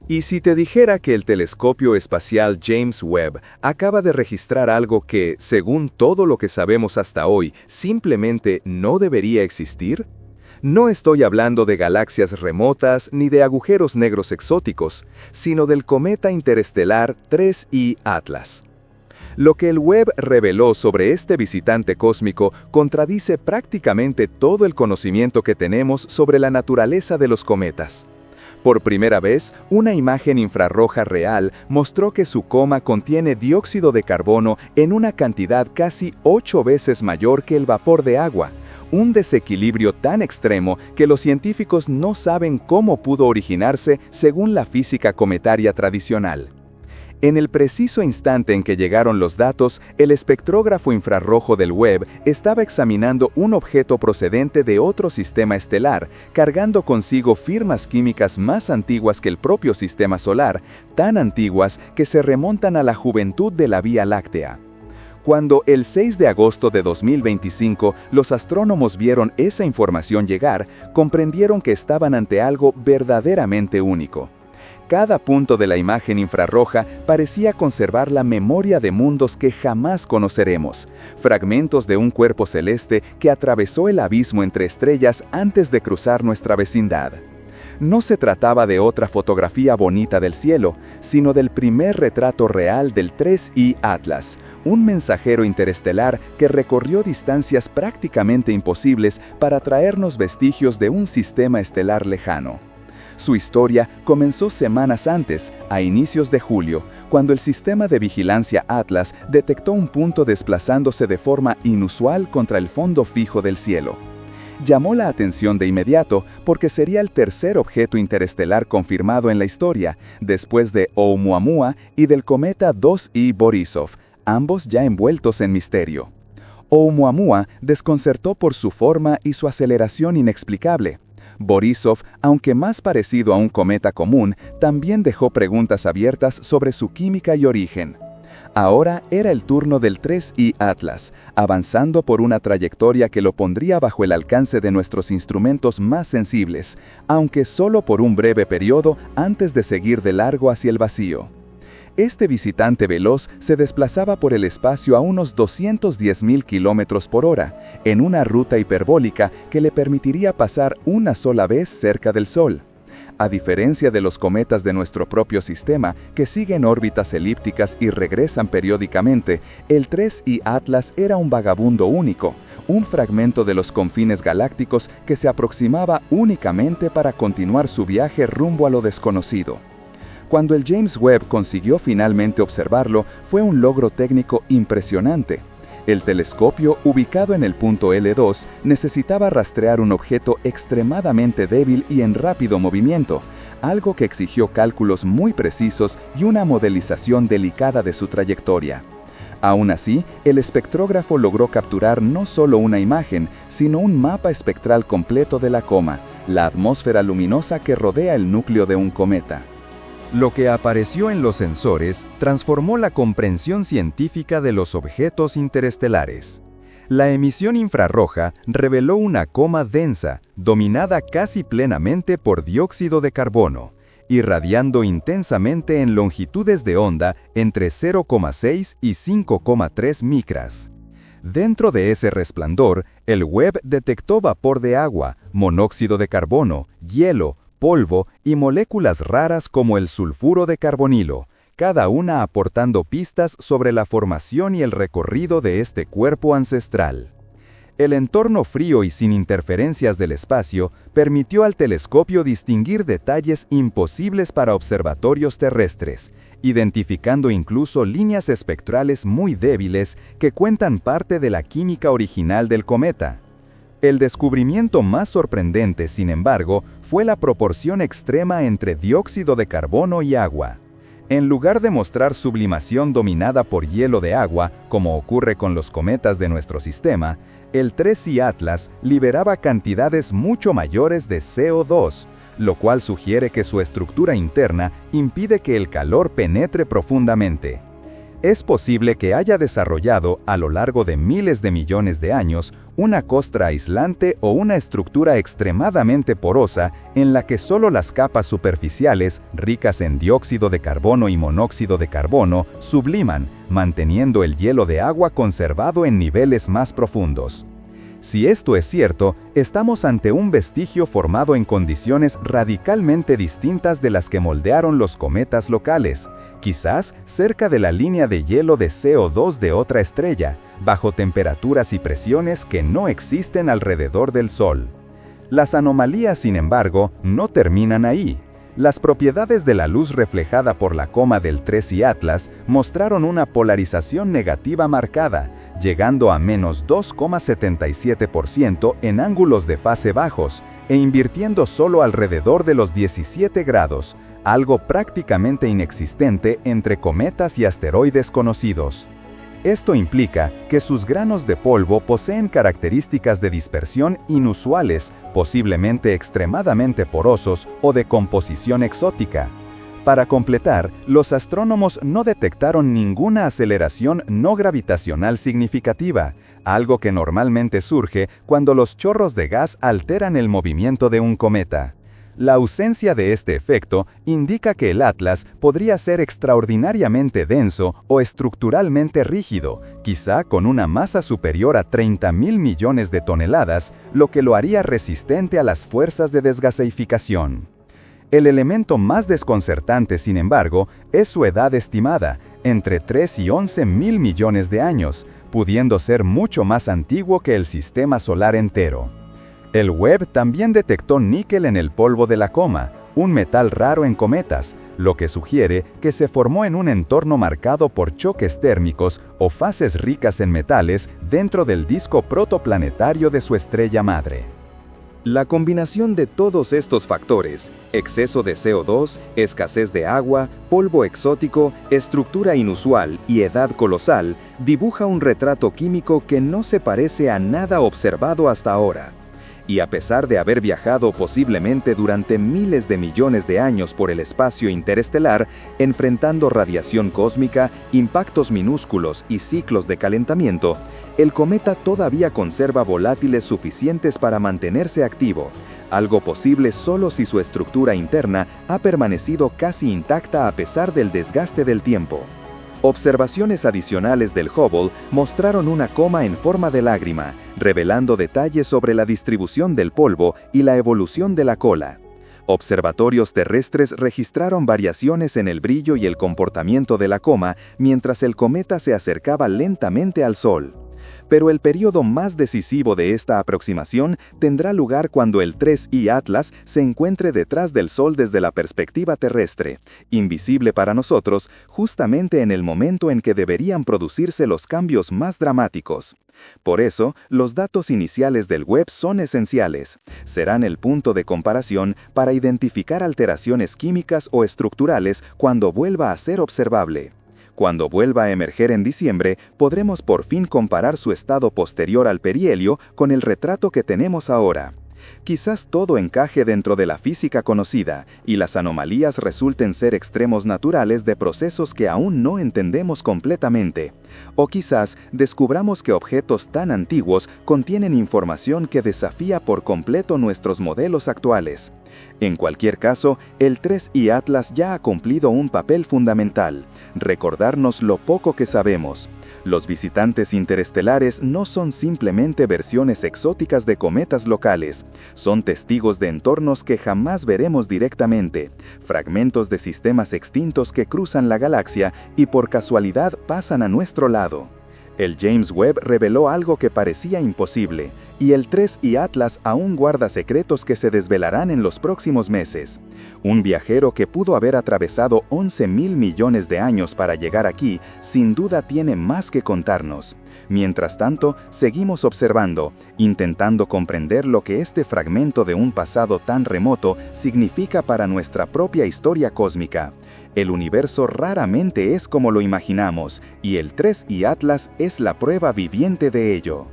¿Y si te dijera que el telescopio espacial James Webb acaba de registrar algo que, según todo lo que sabemos hasta hoy, simplemente no debería existir? No estoy hablando de galaxias remotas ni de agujeros negros exóticos, sino del cometa interestelar 3I Atlas. Lo que el Webb reveló sobre este visitante cósmico contradice prácticamente todo el conocimiento que tenemos sobre la naturaleza de los cometas. Por primera vez, una imagen infrarroja real mostró que su coma contiene dióxido de carbono en una cantidad casi 8 veces mayor que el vapor de agua, un desequilibrio tan extremo que los científicos no saben cómo pudo originarse según la física cometaria tradicional. En el preciso instante en que llegaron los datos, el espectrógrafo infrarrojo del Webb estaba examinando un objeto procedente de otro sistema estelar, cargando consigo firmas químicas más antiguas que el propio sistema solar, tan antiguas que se remontan a la juventud de la Vía Láctea. Cuando el 6 de agosto de 2025 los astrónomos vieron esa información llegar, comprendieron que estaban ante algo verdaderamente único. Cada punto de la imagen infrarroja parecía conservar la memoria de mundos que jamás conoceremos, fragmentos de un cuerpo celeste que atravesó el abismo entre estrellas antes de cruzar nuestra vecindad. No se trataba de otra fotografía bonita del cielo, sino del primer retrato real del 3I Atlas, un mensajero interestelar que recorrió distancias prácticamente imposibles para traernos vestigios de un sistema estelar lejano. Su historia comenzó semanas antes, a inicios de julio, cuando el sistema de vigilancia Atlas detectó un punto desplazándose de forma inusual contra el fondo fijo del cielo. Llamó la atención de inmediato porque sería el tercer objeto interestelar confirmado en la historia, después de Oumuamua y del cometa 2I Borisov, ambos ya envueltos en misterio. Oumuamua desconcertó por su forma y su aceleración inexplicable. Borisov, aunque más parecido a un cometa común, también dejó preguntas abiertas sobre su química y origen. Ahora era el turno del 3I Atlas, avanzando por una trayectoria que lo pondría bajo el alcance de nuestros instrumentos más sensibles, aunque solo por un breve periodo antes de seguir de largo hacia el vacío. Este visitante veloz se desplazaba por el espacio a unos 210.000 kilómetros por hora, en una ruta hiperbólica que le permitiría pasar una sola vez cerca del Sol. A diferencia de los cometas de nuestro propio sistema, que siguen órbitas elípticas y regresan periódicamente, el 3I Atlas era un vagabundo único, un fragmento de los confines galácticos que se aproximaba únicamente para continuar su viaje rumbo a lo desconocido. Cuando el James Webb consiguió finalmente observarlo, fue un logro técnico impresionante. El telescopio, ubicado en el punto L2, necesitaba rastrear un objeto extremadamente débil y en rápido movimiento, algo que exigió cálculos muy precisos y una modelización delicada de su trayectoria. Aún así, el espectrógrafo logró capturar no solo una imagen, sino un mapa espectral completo de la coma, la atmósfera luminosa que rodea el núcleo de un cometa. Lo que apareció en los sensores transformó la comprensión científica de los objetos interestelares. La emisión infrarroja reveló una coma densa, dominada casi plenamente por dióxido de carbono, irradiando intensamente en longitudes de onda entre 0,6 y 5,3 micras. Dentro de ese resplandor, el Webb detectó vapor de agua, monóxido de carbono, hielo, polvo y moléculas raras como el sulfuro de carbonilo, cada una aportando pistas sobre la formación y el recorrido de este cuerpo ancestral. El entorno frío y sin interferencias del espacio permitió al telescopio distinguir detalles imposibles para observatorios terrestres, identificando incluso líneas espectrales muy débiles que cuentan parte de la química original del cometa. El descubrimiento más sorprendente, sin embargo, fue la proporción extrema entre dióxido de carbono y agua. En lugar de mostrar sublimación dominada por hielo de agua, como ocurre con los cometas de nuestro sistema, el 3I Atlas liberaba cantidades mucho mayores de CO2, lo cual sugiere que su estructura interna impide que el calor penetre profundamente. Es posible que haya desarrollado, a lo largo de miles de millones de años, una costra aislante o una estructura extremadamente porosa en la que solo las capas superficiales, ricas en dióxido de carbono y monóxido de carbono, subliman, manteniendo el hielo de agua conservado en niveles más profundos. Si esto es cierto, estamos ante un vestigio formado en condiciones radicalmente distintas de las que moldearon los cometas locales, quizás cerca de la línea de hielo de CO2 de otra estrella, bajo temperaturas y presiones que no existen alrededor del Sol. Las anomalías, sin embargo, no terminan ahí. Las propiedades de la luz reflejada por la coma del 3I Atlas mostraron una polarización negativa marcada, llegando a menos 2,77% en ángulos de fase bajos e invirtiendo solo alrededor de los 17 grados, algo prácticamente inexistente entre cometas y asteroides conocidos. Esto implica que sus granos de polvo poseen características de dispersión inusuales, posiblemente extremadamente porosos o de composición exótica. Para completar, los astrónomos no detectaron ninguna aceleración no gravitacional significativa, algo que normalmente surge cuando los chorros de gas alteran el movimiento de un cometa. La ausencia de este efecto indica que el Atlas podría ser extraordinariamente denso o estructuralmente rígido, quizá con una masa superior a 30.000 millones de toneladas, lo que lo haría resistente a las fuerzas de desgaseificación. El elemento más desconcertante, sin embargo, es su edad estimada, entre 3 y 11.000 millones de años, pudiendo ser mucho más antiguo que el sistema solar entero. El Webb también detectó níquel en el polvo de la coma, un metal raro en cometas, lo que sugiere que se formó en un entorno marcado por choques térmicos o fases ricas en metales dentro del disco protoplanetario de su estrella madre. La combinación de todos estos factores, exceso de CO2, escasez de agua, polvo exótico, estructura inusual y edad colosal, dibuja un retrato químico que no se parece a nada observado hasta ahora. Y a pesar de haber viajado posiblemente durante miles de millones de años por el espacio interestelar, enfrentando radiación cósmica, impactos minúsculos y ciclos de calentamiento, el cometa todavía conserva volátiles suficientes para mantenerse activo, algo posible solo si su estructura interna ha permanecido casi intacta a pesar del desgaste del tiempo. Observaciones adicionales del Hubble mostraron una coma en forma de lágrima, revelando detalles sobre la distribución del polvo y la evolución de la cola. Observatorios terrestres registraron variaciones en el brillo y el comportamiento de la coma mientras el cometa se acercaba lentamente al Sol. Pero el periodo más decisivo de esta aproximación tendrá lugar cuando el 3I Atlas se encuentre detrás del Sol desde la perspectiva terrestre, invisible para nosotros, justamente en el momento en que deberían producirse los cambios más dramáticos. Por eso, los datos iniciales del Webb son esenciales. Serán el punto de comparación para identificar alteraciones químicas o estructurales cuando vuelva a ser observable. Cuando vuelva a emerger en diciembre, podremos por fin comparar su estado posterior al perihelio con el retrato que tenemos ahora. Quizás todo encaje dentro de la física conocida y las anomalías resulten ser extremos naturales de procesos que aún no entendemos completamente. O quizás descubramos que objetos tan antiguos contienen información que desafía por completo nuestros modelos actuales. En cualquier caso, el 3I Atlas ya ha cumplido un papel fundamental: recordarnos lo poco que sabemos. Los visitantes interestelares no son simplemente versiones exóticas de cometas locales, son testigos de entornos que jamás veremos directamente, fragmentos de sistemas extintos que cruzan la galaxia y por casualidad pasan a nuestro lado. El James Webb reveló algo que parecía imposible, y el 3I Atlas aún guarda secretos que se desvelarán en los próximos meses. Un viajero que pudo haber atravesado 11.000 millones de años para llegar aquí, sin duda tiene más que contarnos. Mientras tanto, seguimos observando, intentando comprender lo que este fragmento de un pasado tan remoto significa para nuestra propia historia cósmica. El universo raramente es como lo imaginamos, y el 3I Atlas es la prueba viviente de ello.